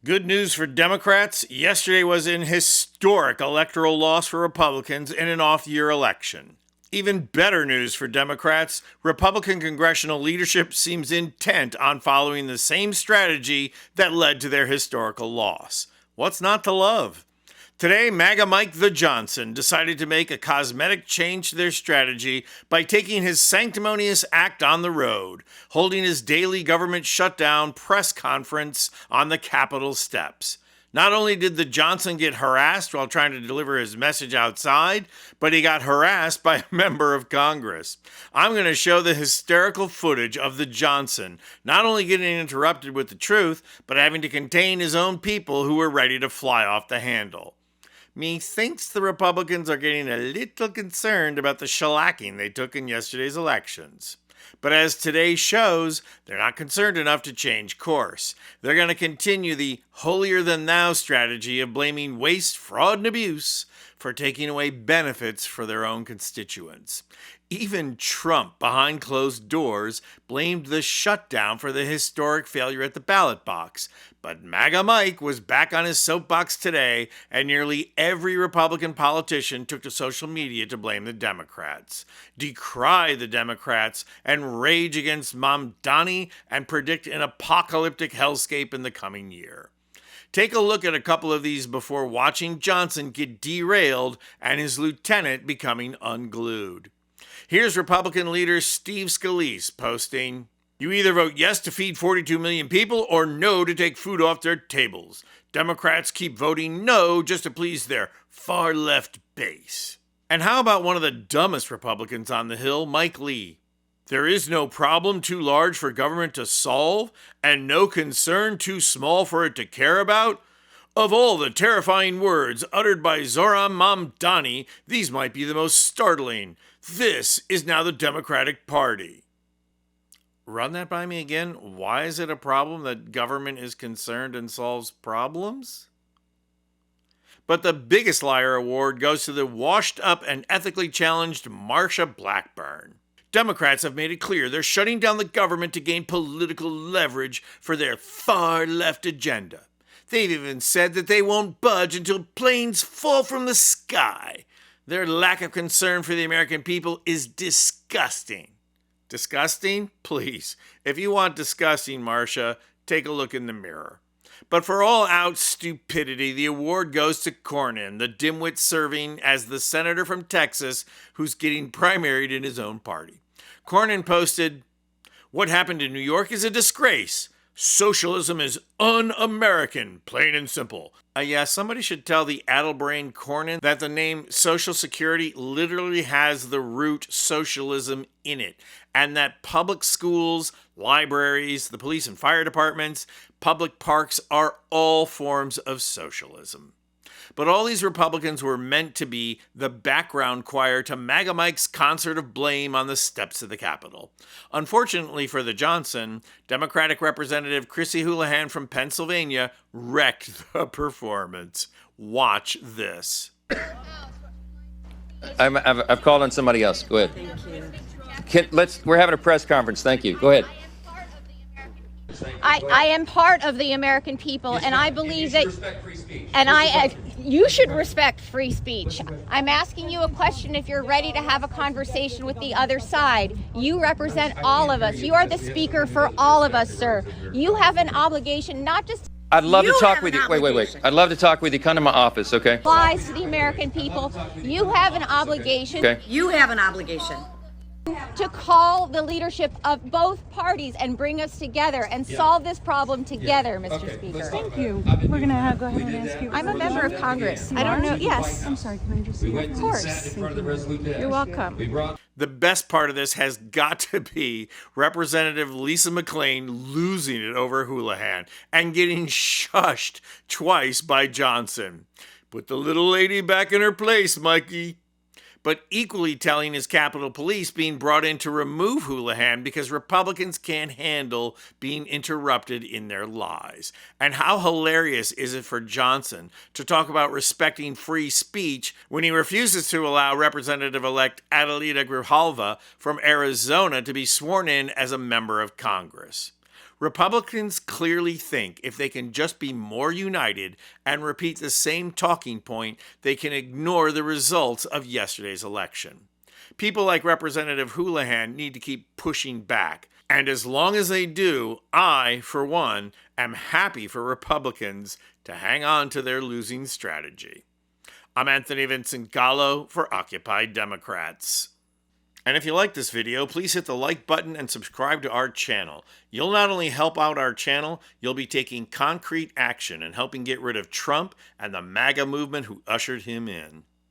Good news for Democrats. Yesterday was an historic electoral loss for Republicans in an off-year election. Even better news for Democrats. Republican congressional leadership seems intent on following the same strategy that led to their historical loss. What's not to love? Today, MAGA Mike Johnson decided to make a cosmetic change to their strategy by taking his sanctimonious act on the road, holding his daily government shutdown press conference on the Capitol steps. Not only did the Johnson get harassed while trying to deliver his message outside, but he got harassed by a member of Congress. I'm going to show the hysterical footage of the Johnson, not only getting interrupted with the truth, but having to contain his own people who were ready to fly off the handle. Methinks the Republicans are getting a little concerned about the shellacking they took in yesterday's elections. But as today shows, they're not concerned enough to change course. They're going to continue the holier-than-thou strategy of blaming waste, fraud, and abuse for taking away benefits for their own constituents. Even Trump, behind closed doors, blamed the shutdown for the historic failure at the ballot box. But MAGA Mike was back on his soapbox today, and nearly every Republican politician took to social media to blame the Democrats, decry the Democrats, and rage against Mamdani and predict an apocalyptic hellscape in the coming year. Take a look at a couple of these before watching Johnson get derailed and his lieutenant becoming unglued. Here's Republican leader Steve Scalise posting, "You either vote yes to feed 42 million people or no to take food off their tables. Democrats keep voting no just to please their far-left base." And how about one of the dumbest Republicans on the Hill, Mike Lee? "There is no problem too large for government to solve, and no concern too small for it to care about. Of all the terrifying words uttered by Zohran Mamdani, these might be the most startling. This is now the Democratic Party." Run that by me again. Why is it a problem that government is concerned and solves problems? But the biggest liar award goes to the washed up and ethically challenged Marsha Blackburn. Democrats have made it clear they're shutting down the government to gain political leverage for their far-left agenda. They've even said that they won't budge until planes fall from the sky. Their lack of concern for the American people is disgusting. Disgusting? Please. If you want disgusting, Marsha, take a look in the mirror. But for all out stupidity, the award goes to Cornyn, the dimwit serving as the senator from Texas who's getting primaried in his own party. Cornyn posted, "What happened in New York is a disgrace. Socialism is un-American, plain and simple." Yeah, somebody should tell the addle-brained Cornyn that the name Social Security literally has the root socialism in it, and that public schools, libraries, the police and fire departments, public parks are all forms of socialism. But all these Republicans were meant to be the background choir to MAGA Mike's concert of blame on the steps of the Capitol. Unfortunately for the Johnson, Democratic Representative Chrissy Houlihan from Pennsylvania wrecked the performance. Watch this. I've called on somebody else. Go ahead. Thank you. We're having a press conference. Thank you. Go ahead. I am part of the American people, and I believe that, and you should respect free speech. I'm asking you a question if you're ready to have a conversation with the other side. You represent all of us. You are the speaker for all of us, sir. You have an obligation, not just... I'd love to talk with you. Wait. I'd love to talk with you. Come to my office, okay? Applies to the American people. You have an obligation. Okay. You have an obligation to call the leadership of both parties and bring us together and solve this problem together, Mr. Speaker. Thank you. We're going to go ahead and ask you. I'm a member of Congress. I don't know. Yes. I'm sorry. Can I just see? Of course. You're welcome. The best part of this has got to be Representative Lisa McClain losing it over Houlihan and getting shushed twice by Johnson. Put the little lady back in her place, Mikey. But equally telling is Capitol Police being brought in to remove Houlihan because Republicans can't handle being interrupted in their lies. And how hilarious is it for Johnson to talk about respecting free speech when he refuses to allow Representative-elect Adelita Grijalva from Arizona to be sworn in as a member of Congress? Republicans clearly think if they can just be more united and repeat the same talking point, they can ignore the results of yesterday's election. People like Representative Houlihan need to keep pushing back. And as long as they do, I, for one, am happy for Republicans to hang on to their losing strategy. I'm Anthony Vincent Gallo for Occupy Democrats. And if you like this video, please hit the like button and subscribe to our channel. You'll not only help out our channel, you'll be taking concrete action and helping get rid of Trump and the MAGA movement who ushered him in.